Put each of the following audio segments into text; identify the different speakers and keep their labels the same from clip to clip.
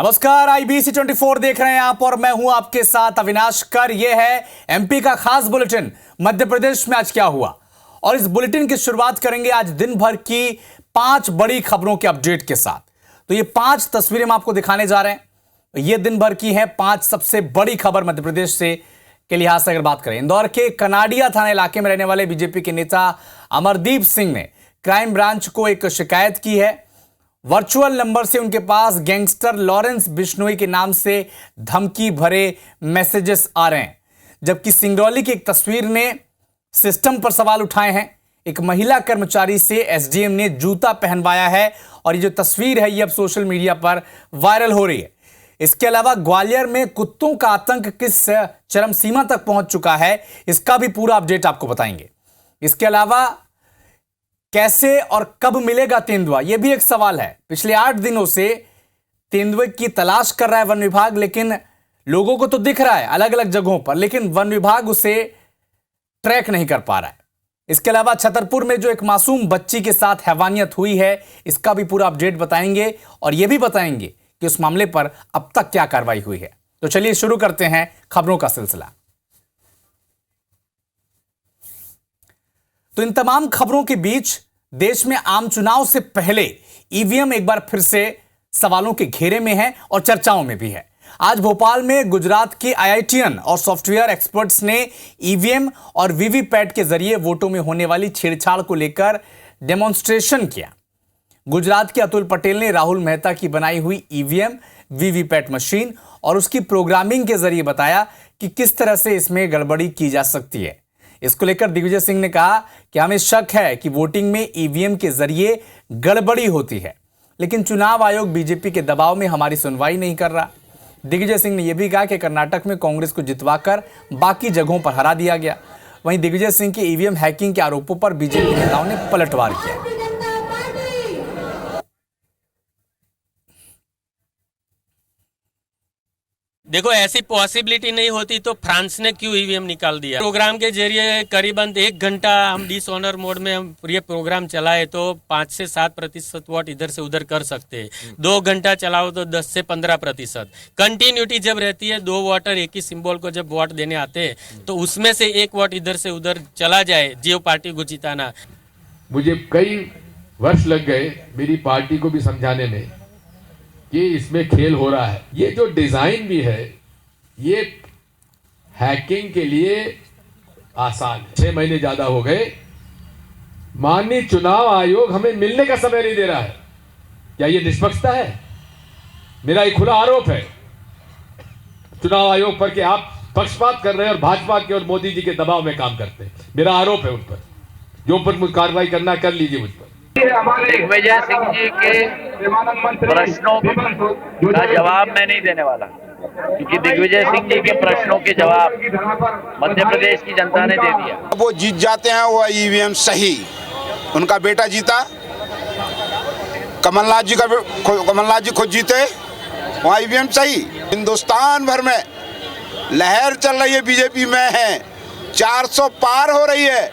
Speaker 1: नमस्कार, IBC 24 देख रहे हैं आप और मैं हूं आपके साथ अविनाश कर। यह है एमपी का खास बुलेटिन। मध्य प्रदेश में आज क्या हुआ, और इस बुलेटिन की शुरुआत करेंगे आज दिन भर की 5 बड़ी खबरों के अपडेट के साथ। तो ये 5 तस्वीरें हम आपको दिखाने जा रहे हैं। ये दिन भर की है 5 सबसे बड़ी खबर मध्य प्रदेश से के लिहाज से अगर बात करें। इंदौर के कनाडिया थाना इलाके में रहने वाले बीजेपी के नेता अमरदीप सिंह ने क्राइम ब्रांच को एक शिकायत की है। वर्चुअल नंबर से उनके पास गैंगस्टर लॉरेंस बिश्नोई के नाम से धमकी भरे मैसेजेस आ रहे हैं, जबकि सिंगरौली की एक तस्वीर ने सिस्टम पर सवाल उठाए हैं। एक महिला कर्मचारी से एसडीएम ने जूता पहनवाया है और ये जो तस्वीर है ये अब सोशल मीडिया पर वायरल हो रही है। इसके अलावा ग्वालियर में कुत्तों का आतंक किस चरम सीमा तक पहुंच चुका है, इसका भी पूरा अपडेट आपको बताएंगे। इसके अलावा कैसे और कब मिलेगा तेंदुआ, यह भी एक सवाल है। पिछले 8 दिनों से तेंदुए की तलाश कर रहा है वन विभाग, लेकिन लोगों को तो दिख रहा है अलग अलग जगहों पर, लेकिन वन विभाग उसे ट्रैक नहीं कर पा रहा है। इसके अलावा छतरपुर में जो एक मासूम बच्ची के साथ हैवानियत हुई है, इसका भी पूरा अपडेट बताएंगे और यह भी बताएंगे कि उस मामले पर अब तक क्या कार्रवाई हुई है। तो चलिए शुरू करते हैं खबरों का सिलसिला। तो इन तमाम खबरों के बीच देश में आम चुनाव से पहले ईवीएम एक बार फिर से सवालों के घेरे में है और चर्चाओं में भी है। आज भोपाल में गुजरात के आईआईटीएन और सॉफ्टवेयर एक्सपर्ट्स ने ईवीएम और वीवीपैट के जरिए वोटों में होने वाली छेड़छाड़ को लेकर डेमोन्स्ट्रेशन किया। गुजरात के अतुल पटेल ने राहुल मेहता की बनाई हुई ईवीएम वीवीपैट मशीन और उसकी प्रोग्रामिंग के जरिए बताया कि किस तरह से इसमें गड़बड़ी की जा सकती है। इसको लेकर दिग्विजय सिंह ने कहा कि हमें शक है कि वोटिंग में ईवीएम के जरिए गड़बड़ी होती है, लेकिन चुनाव आयोग बीजेपी के दबाव में हमारी सुनवाई नहीं कर रहा। दिग्विजय सिंह ने यह भी कहा कि कर्नाटक में कांग्रेस को जितवाकर बाकी जगहों पर हरा दिया गया। वहीं दिग्विजय सिंह के ईवीएम हैकिंग के आरोपों पर बीजेपी नेताओं ने पलटवार किया।
Speaker 2: देखो, ऐसी पॉसिबिलिटी नहीं होती तो फ्रांस ने क्यों ईवीएम निकाल दिया। प्रोग्राम के जरिए करीबन 1 घंटा हम डिसऑनर मोड में हम ये प्रोग्राम चलाए तो 5 से 7% वोट इधर से उधर कर सकते हैं। 2 घंटा चलाओ तो 10 से 15%। कंटिन्यूटी जब रहती है, 2 वोटर एक ही सिंबल को जब वोट देने आते हैं तो उसमें से 1 वोट इधर से उधर चला जाए जो पार्टी को जिताना।
Speaker 3: मुझे कई वर्ष लग गए मेरी पार्टी को भी समझाने में कि इसमें खेल हो रहा है। ये जो डिजाइन भी है ये हैकिंग के लिए आसान है। 6 महीने ज्यादा हो गए, माननीय चुनाव आयोग हमें मिलने का समय नहीं दे रहा है। क्या ये निष्पक्षता है? मेरा एक खुला आरोप है चुनाव आयोग पर कि आप पक्षपात कर रहे हैं और भाजपा के और मोदी जी के दबाव में काम करते हैं। मेरा आरोप है उन पर, जो पर मुझे कार्रवाई करना कर लीजिए मुझ पर।
Speaker 4: दिग्विजय सिंह जी के प्रश्नों का जवाब मैं नहीं देने वाला, क्योंकि दिग्विजय सिंह जी के प्रश्नों के जवाब मध्य प्रदेश की जनता ने दे दिया।
Speaker 5: वो जीत जाते हैं, वो ईवीएम सही, उनका बेटा जीता, कमलनाथ जी खुद जीते, वहाँ ईवीएम सही। हिंदुस्तान भर में लहर चल रही है, बीजेपी में है, 400 पार हो रही है,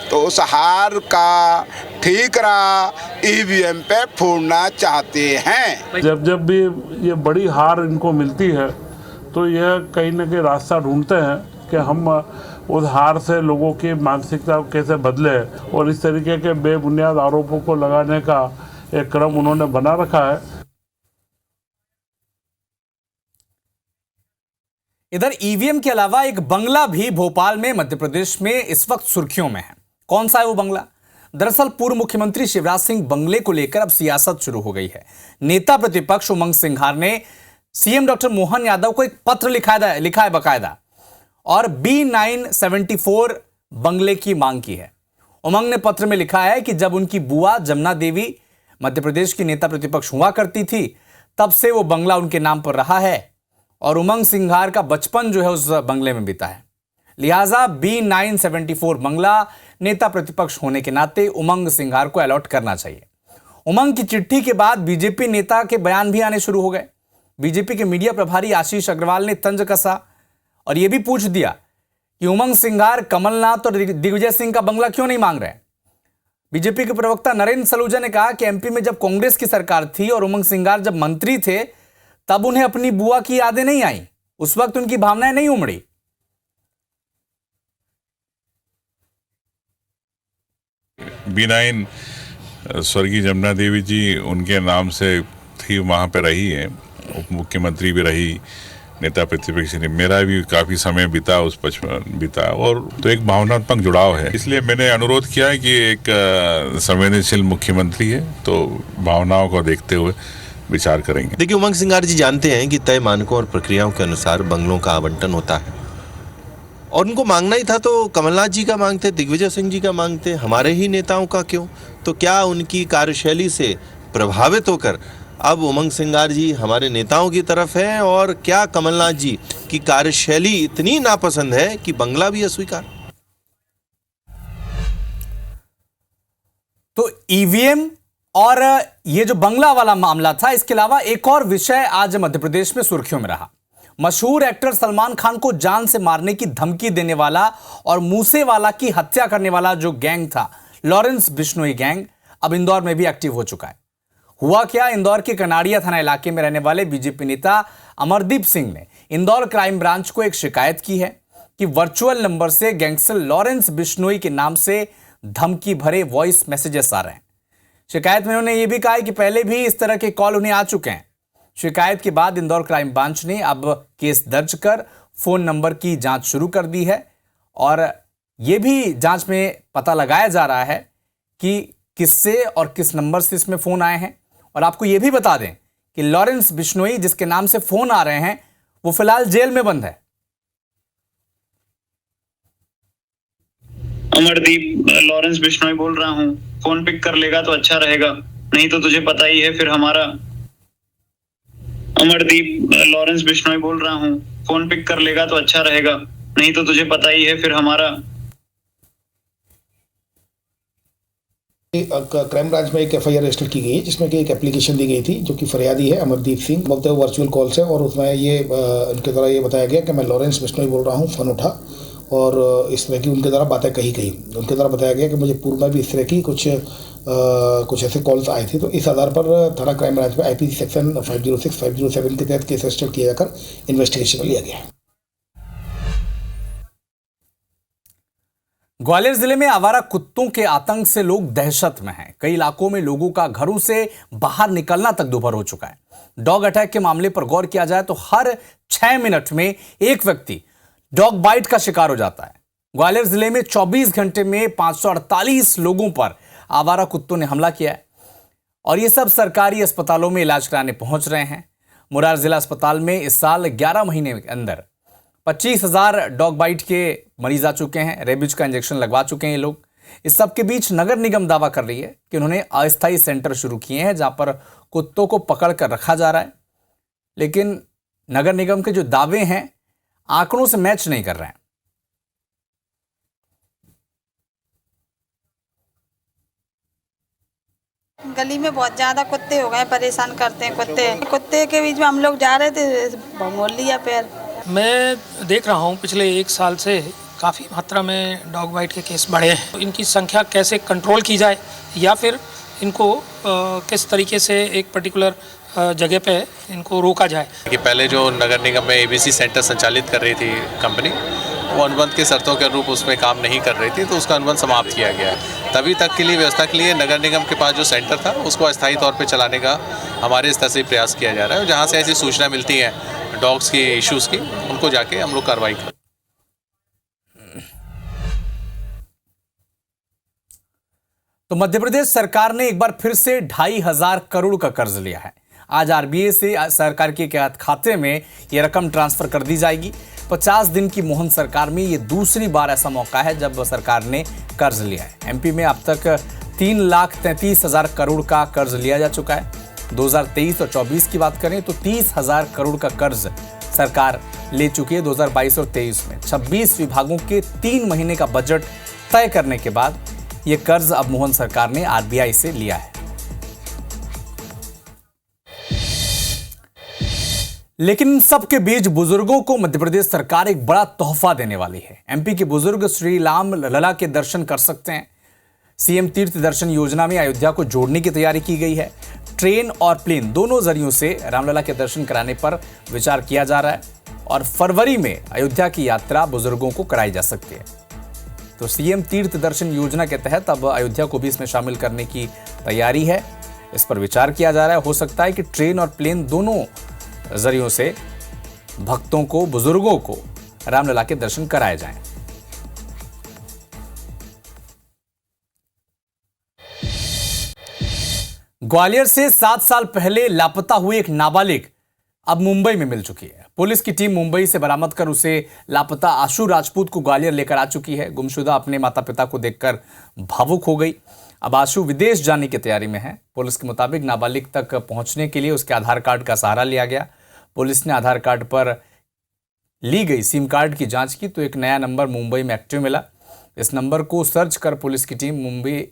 Speaker 5: तो उस हार का ठीकरा ईवीएम पे फोड़ना चाहते हैं।
Speaker 6: जब जब भी ये बड़ी हार इनको मिलती है तो यह कहीं न कहीं रास्ता ढूंढते हैं कि हम उस हार से लोगों की मानसिकता को कैसे बदले, और इस तरीके के बेबुनियाद आरोपों को लगाने का एक क्रम उन्होंने बना रखा है।
Speaker 1: इधर ईवीएम के अलावा एक बंगला भी भोपाल में मध्य प्रदेश में इस वक्त सुर्खियों में है। कौन सा है वो बंगला? दरअसल पूर्व मुख्यमंत्री शिवराज सिंह बंगले को लेकर अब सियासत शुरू हो गई है। नेता प्रतिपक्ष उमंग सिंघार ने सीएम डॉक्टर मोहन यादव को एक पत्र लिखा है बकायदा, और B974 बंगले की मांग की है। उमंग ने पत्र में लिखा है कि जब उनकी बुआ जमुना देवी मध्य प्रदेश की नेता प्रतिपक्ष हुआ करती थी, तब से वो बंगला उनके नाम पर रहा है और उमंग सिंघार का बचपन जो है उस बंगले में बीता है। लिहाजा B974 बंगला नेता प्रतिपक्ष होने के नाते उमंग सिंघार को अलॉट करना चाहिए। उमंग की चिट्ठी के बाद बीजेपी नेता के बयान भी आने शुरू हो गए। बीजेपी के मीडिया प्रभारी आशीष अग्रवाल ने तंज कसा और यह भी पूछ दिया कि उमंग सिंघार कमलनाथ और दिग्विजय सिंह का बंगला क्यों नहीं मांग रहे। बीजेपी के प्रवक्ता नरेंद्र सलूजा ने कहा कि एमपी में जब कांग्रेस की सरकार थी और उमंग सिंघार जब मंत्री थे, तब उन्हें अपनी बुआ की यादें नहीं आई, उस वक्त उनकी भावनाएं नहीं उमड़ी।
Speaker 7: B9 स्वर्गीय जमुना देवी जी उनके नाम से थी, वहाँ पे रही है, उप मुख्यमंत्री भी रही, नेता प्रतिपक्ष ने, मेरा भी काफ़ी समय बीता उस बचपन बीता, और तो एक भावनात्मक जुड़ाव है। इसलिए मैंने अनुरोध किया है कि एक संवेदनशील मुख्यमंत्री है तो भावनाओं को देखते हुए विचार करेंगे।
Speaker 8: देखिए, उमंग सिंगार जी जानते हैं कि तय मानकों और प्रक्रियाओं के अनुसार बंगलों का आवंटन होता है, और उनको मांगना ही था तो कमलनाथ जी का मांगते, दिग्विजय सिंह जी का मांगते, हमारे ही नेताओं का क्यों? तो क्या उनकी कार्यशैली से प्रभावित होकर अब उमंग सिंगार जी हमारे नेताओं की तरफ हैं, और क्या कमलनाथ जी की कार्यशैली इतनी नापसंद है कि बंगला भी अस्वीकार?
Speaker 1: तो ईवीएम और ये जो बंगला वाला मामला था, इसके अलावा एक और विषय आज मध्य प्रदेश में सुर्खियों में रहा। मशहूर एक्टर सलमान खान को जान से मारने की धमकी देने वाला और मूसेवाला की हत्या करने वाला जो गैंग था, लॉरेंस बिश्नोई गैंग, अब इंदौर में भी एक्टिव हो चुका है। हुआ क्या, इंदौर के कनाड़िया थाना इलाके में रहने वाले बीजेपी नेता अमरदीप सिंह ने इंदौर क्राइम ब्रांच को एक शिकायत की है कि वर्चुअल नंबर से गैंगस्टर लॉरेंस बिश्नोई के नाम से धमकी भरे वॉइस मैसेजेस आ रहे हैं। शिकायत में उन्होंने यह भी कहा है कि पहले भी इस तरह के कॉल उन्हें आ चुके हैं। शिकायत के बाद इंदौर क्राइम ब्रांच ने अब केस दर्ज कर फोन नंबर की जांच शुरू कर दी है, और यह भी जांच में पता लगाया जा रहा है कि किससे और किस नंबर से इसमें फोन आए हैं। और आपको यह भी बता दें कि लॉरेंस बिश्नोई जिसके नाम से फोन आ रहे हैं वो फिलहाल जेल में बंद है।
Speaker 9: अमरदीप, लॉरेंस बिश्नोई बोल रहा हूँ, फोन पिक कर लेगा तो अच्छा रहेगा, नहीं तो तुझे पता ही है फिर हमारा। अमरदीप, लॉरेंस बिश्नोई बोल रहा हूँ, फोन पिक कर लेगा तो अच्छा रहेगा, नहीं तो तुझे पता ही है फिर हमारा।
Speaker 10: क्राइम ब्रांच में एक एफआईआर रजिस्टर की गई है, जिसमें कि एक एप्लीकेशन दी गई थी, जो कि फरियादी है अमरदीप सिंह, बोलते हुए वर्चुअल कॉल से, और उसमें ये उनके द्वारा ये बताया गया कि मैं लॉरेंस बिश्नोई बोल रहा हूँ, फ़ोन उठा, और इस तरह की उनके द्वारा बातें कही गई। उनके द्वारा बताया गया कि मुझे पूर्व में भी इस तरह की कुछ ऐसे कॉल्स आए थे। तो इस आधार पर थाना क्राइम ब्रांच में आईपीसी सेक्शन 506, 507 के तहत केस रजिस्टर किया जाकर इन्वेस्टिगेशन में लिया गया है।
Speaker 1: ग्वालियर जिले में आवारा कुत्तों के आतंक से लोग दहशत में हैं। कई इलाकों में लोगों का घरों से बाहर निकलना तक दुभर हो चुका है। डॉग अटैक के मामले पर गौर किया जाए तो हर 6 मिनट में एक व्यक्ति डॉग बाइट का शिकार हो जाता है। ग्वालियर जिले में 24 घंटे में 548 लोगों पर आवारा कुत्तों ने हमला किया है, और ये सब सरकारी अस्पतालों में इलाज कराने पहुंच रहे हैं। मुरार जिला अस्पताल में इस साल 11 महीने के अंदर 25,000 डॉग बाइट के मरीज आ चुके हैं। रेबीज का इंजेक्शन लगवा चुके हैं ये लोग। इस सब के बीच नगर निगम दावा कर रही है कि उन्होंने अस्थायी सेंटर शुरू किए हैं जहां पर कुत्तों को पकड़ कर रखा जा रहा है, लेकिन नगर निगम के जो दावे हैं आंकड़ों से मैच नहीं कर रहे हैं।
Speaker 11: गली में बहुत ज्यादा कुत्ते हो गए, परेशान करते हैं कुत्ते के बीच में हम लोग जा रहे थे, मोड़ लिया पैर।
Speaker 12: मैं देख रहा हूँ पिछले 1 साल से काफ़ी मात्रा में डॉग बाइट के केस बढ़े हैं। इनकी संख्या कैसे कंट्रोल की जाए, या फिर इनको किस तरीके से एक पर्टिकुलर जगह पे इनको रोका जाए।
Speaker 13: कि पहले जो नगर निगम में एबीसी सेंटर संचालित कर रही थी कंपनी, वो अनुबंध के शर्तों के अनुरूप उसमें काम नहीं कर रही थी, तो उसका अनुबंध समाप्त किया गया है। तभी तक के लिए व्यवस्था के लिए नगर निगम के पास जो सेंटर था उसको अस्थायी तौर पे चलाने का हमारे स्तर से प्रयास किया जा रहा है। जहाँ से ऐसी सूचना मिलती है डॉग्स की इश्यूज़ की, उनको जाके हम लोग कार्रवाई करें।
Speaker 1: तो मध्य प्रदेश सरकार ने एक बार फिर से 2,500 करोड़ का कर्ज लिया है। आज आरबीआई से सरकार के खाते में यह रकम ट्रांसफर कर दी जाएगी। 50 दिन की मोहन सरकार में ये दूसरी बार ऐसा मौका है जब सरकार ने कर्ज लिया है। एमपी में अब तक 3,33,000 करोड़ का कर्ज लिया जा चुका है। 2023 और 24 की बात करें तो 30,000 करोड़ का कर्ज सरकार ले चुकी है 2022 और 23 में। 26 विभागों के 3 महीने का बजट तय करने के बाद यह कर्ज अब मोहन सरकार ने आरबीआई से लिया है। लेकिन इन सबके बीच बुजुर्गों को मध्य प्रदेश सरकार एक बड़ा तोहफा देने वाली है। एमपी के बुजुर्ग श्री राम लला के दर्शन कर सकते हैं। सीएम तीर्थ दर्शन योजना में अयोध्या को जोड़ने की तैयारी की गई है। ट्रेन और प्लेन दोनों जरियों से रामलला के दर्शन कराने पर विचार किया जा रहा है और फरवरी में अयोध्या की यात्रा बुजुर्गों को कराई जा सकती है। तो सीएम तीर्थ दर्शन योजना के तहत अब अयोध्या को भी इसमें शामिल करने की तैयारी है। इस पर विचार किया जा रहा है। हो सकता है कि ट्रेन और प्लेन दोनों जरियों से भक्तों को, बुजुर्गों को रामलला के दर्शन कराए जाएं। ग्वालियर से 7 साल पहले लापता हुई एक नाबालिग अब मुंबई में मिल चुकी है। पुलिस की टीम मुंबई से बरामद कर उसे लापता आशु राजपूत को ग्वालियर लेकर आ चुकी है। गुमशुदा अपने माता पिता को देखकर भावुक हो गई। अब आशु विदेश जाने की तैयारी में है। पुलिस के मुताबिक नाबालिग तक पहुंचने के लिए उसके आधार कार्ड का सहारा लिया गया। पुलिस ने आधार कार्ड पर ली गई सिम कार्ड की जांच की तो एक नया नंबर मुंबई में एक्टिव मिला। इस नंबर को सर्च कर पुलिस की टीम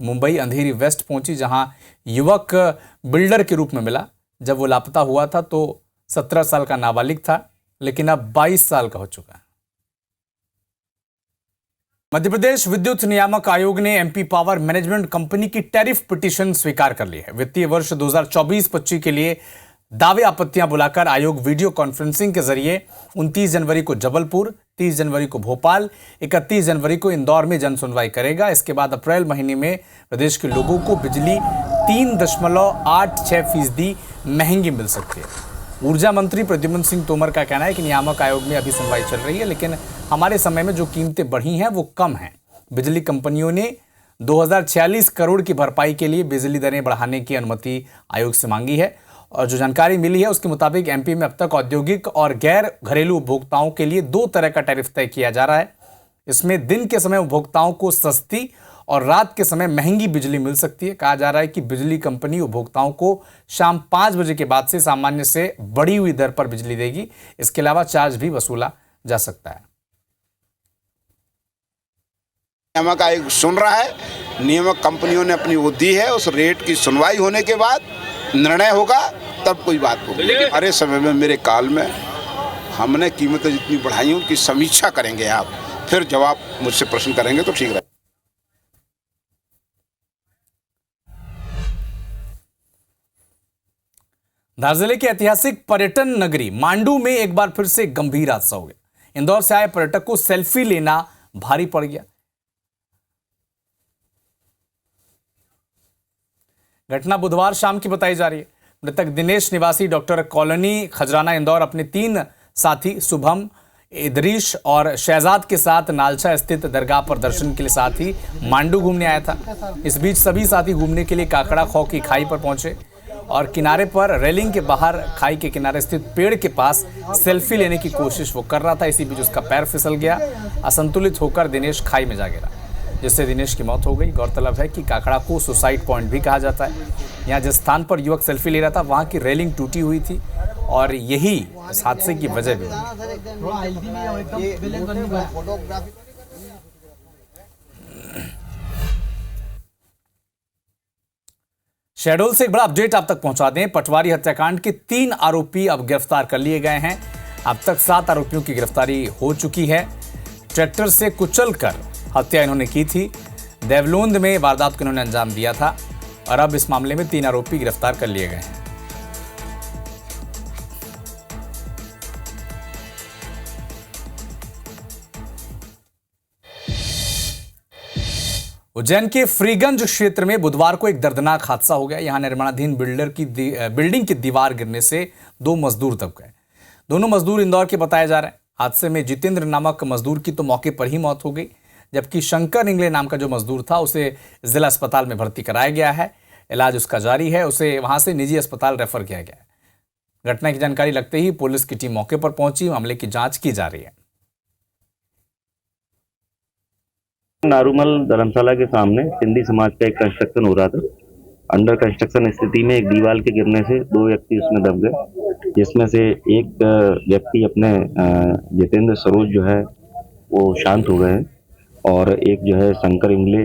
Speaker 1: मुंबई अंधेरी वेस्ट पहुंची, जहां युवक बिल्डर के रूप में मिला। जब वो लापता हुआ था तो 17 साल का नाबालिग था, लेकिन अब 22 साल का हो चुका है। मध्य प्रदेश विद्युत नियामक आयोग ने एमपी पावर मैनेजमेंट कंपनी की टैरिफ पिटीशन स्वीकार कर ली है। वित्तीय वर्ष 2024-25 के लिए दावे आपत्तियां बुलाकर आयोग वीडियो कॉन्फ्रेंसिंग के जरिए 29 जनवरी को जबलपुर, 30 जनवरी को भोपाल, 31 जनवरी को इंदौर में जन सुनवाई करेगा। इसके बाद अप्रैल महीने में प्रदेश के लोगों को बिजली 3.86% महंगी मिल सकती है। ऊर्जा मंत्री प्रद्युम्न सिंह तोमर का कहना है कि नियामक आयोग में अभी सुनवाई चल रही है, लेकिन हमारे समय में जो कीमतें बढ़ी हैं वो कम हैं। बिजली कंपनियों ने 2046 करोड़ की भरपाई के लिए बिजली दरें बढ़ाने की अनुमति आयोग से मांगी है और जो जानकारी मिली है उसके मुताबिक एमपी में अब तक औद्योगिक और गैर घरेलू उपभोक्ताओं के लिए 2 तरह का टैरिफ तय किया जा रहा है। इसमें दिन के समय उपभोक्ताओं को सस्ती और रात के समय महंगी बिजली मिल सकती है। कहा जा रहा है कि बिजली कंपनी उपभोक्ताओं को शाम 5 बजे के बाद से सामान्य से बढ़ी हुई दर पर बिजली देगी। इसके अलावा चार्ज भी वसूला जा सकता है।
Speaker 5: नियामक आयोग सुन रहा है, नियामक कंपनियों ने अपनी वो दी है, उस रेट की सुनवाई होने के बाद निर्णय होगा, तब कोई बात होगी। अरे समय में मेरे काल में हमने कीमतें जितनी बढ़ाई उनकी समीक्षा करेंगे, आप फिर जवाब मुझसे प्रश्न करेंगे तो ठीक रहेगा।
Speaker 1: धार जिले के ऐतिहासिक पर्यटन नगरी मांडू में एक बार फिर से गंभीर हादसा हो गया। इंदौर से आए पर्यटक को सेल्फी लेना भारी पड़ गया। घटना बुधवार शाम की बताई जा रही है। मृतक दिनेश निवासी डॉक्टर कॉलोनी खजराना इंदौर अपने 3 साथी शुभम, इदरीश और शहजाद के साथ नालचा स्थित दरगाह पर दर्शन के लिए साथ ही मांडू घूमने आया था। इस बीच सभी साथी घूमने के लिए काकड़ा खो की खाई पर पहुंचे और किनारे पर रेलिंग के बाहर खाई के किनारे स्थित पेड़ के पास सेल्फी लेने की कोशिश वो कर रहा था। इसी बीच उसका पैर फिसल गया। असंतुलित होकर दिनेश खाई में जा गिरा, जिससे दिनेश की मौत हो गई। गौरतलब है कि काकड़ा को सुसाइड पॉइंट भी कहा जाता है। यहाँ जिस स्थान पर युवक सेल्फी ले रहा था वहाँ की रेलिंग टूटी हुई थी और यही इस हादसे की वजह भी बनी। शहडोल से एक बड़ा अपडेट आप तक पहुंचा दें। पटवारी हत्याकांड के 3 आरोपी अब गिरफ्तार कर लिए गए हैं। अब तक 7 आरोपियों की गिरफ्तारी हो चुकी है। ट्रैक्टर से कुचलकर हत्या इन्होंने की थी। देवलोंद में वारदात को इन्होंने अंजाम दिया था और अब इस मामले में 3 आरोपी गिरफ्तार कर लिए गए हैं। उज्जैन के फ्रीगंज क्षेत्र में बुधवार को एक दर्दनाक हादसा हो गया। यहां निर्माणाधीन बिल्डिंग की दीवार गिरने से 2 मजदूर दब गए। दोनों मजदूर इंदौर के बताए जा रहे हैं। हादसे में जितेंद्र नामक मजदूर की तो मौके पर ही मौत हो गई, जबकि शंकर इंगले नाम का जो मजदूर था उसे जिला अस्पताल में भर्ती कराया गया है। इलाज उसका जारी है। उसे वहां से निजी अस्पताल रेफर किया गया है। घटना की जानकारी लगते ही पुलिस की टीम मौके पर पहुंची। मामले की जांच की जा रही है।
Speaker 14: नारूमल धर्मशाला के सामने सिंधी समाज का एक कंस्ट्रक्शन हो रहा था। अंडर कंस्ट्रक्शन स्थिति में एक दीवार के गिरने से 2 व्यक्ति उसमें दब गए, जिसमें से एक व्यक्ति अपने जितेंद्र सरोज जो है वो शांत हो गए हैं और एक जो है शंकर इंगले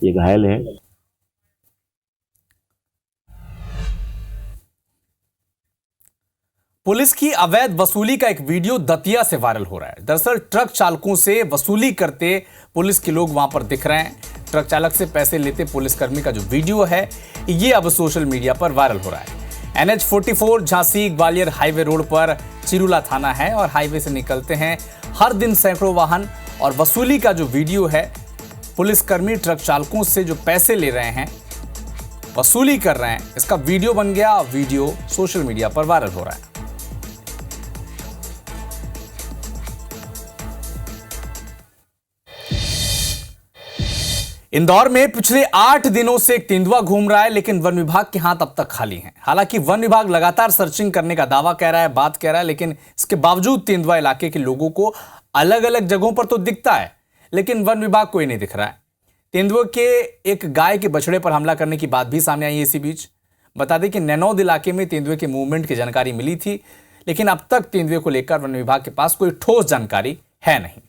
Speaker 14: ये घायल है।
Speaker 1: पुलिस की अवैध वसूली का एक वीडियो दतिया से वायरल हो रहा है। दरअसल ट्रक चालकों से वसूली करते पुलिस के लोग वहां पर दिख रहे हैं। ट्रक चालक से पैसे लेते पुलिसकर्मी का जो वीडियो है ये अब सोशल मीडिया पर वायरल हो रहा है। NH44 Jhansi Gwalior highway road पर चिरुला थाना है और हाईवे से निकलते हैं हर दिन सैकड़ों वाहन। और वसूली का जो वीडियो है, पुलिसकर्मी ट्रक चालकों से जो पैसे ले रहे हैं, वसूली कर रहे हैं, इसका वीडियो बन गया। वीडियो सोशल मीडिया पर वायरल हो रहा है। इंदौर में पिछले 8 दिनों से एक तेंदुआ घूम रहा है, लेकिन वन विभाग के हाथ अब तक खाली हैं। हालांकि वन विभाग लगातार सर्चिंग करने का दावा कह रहा है, बात कह रहा है, लेकिन इसके बावजूद तेंदुआ इलाके के लोगों को अलग अलग जगहों पर तो दिखता है, लेकिन वन विभाग को ही नहीं दिख रहा है। तेंदुए के एक गाय के बछड़े पर हमला करने की बात भी सामने आई है। इसी बीच बता दें कि नैनौद इलाके में तेंदुए के मूवमेंट की जानकारी मिली थी, लेकिन अब तक तेंदुए को लेकर वन विभाग के पास कोई ठोस जानकारी है नहीं।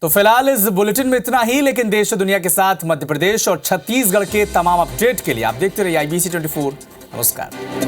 Speaker 1: तो फिलहाल इस बुलेटिन में इतना ही, लेकिन देश और दुनिया के साथ मध्य प्रदेश और छत्तीसगढ़ के तमाम अपडेट के लिए आप देखते रहिए IBC 24। नमस्कार।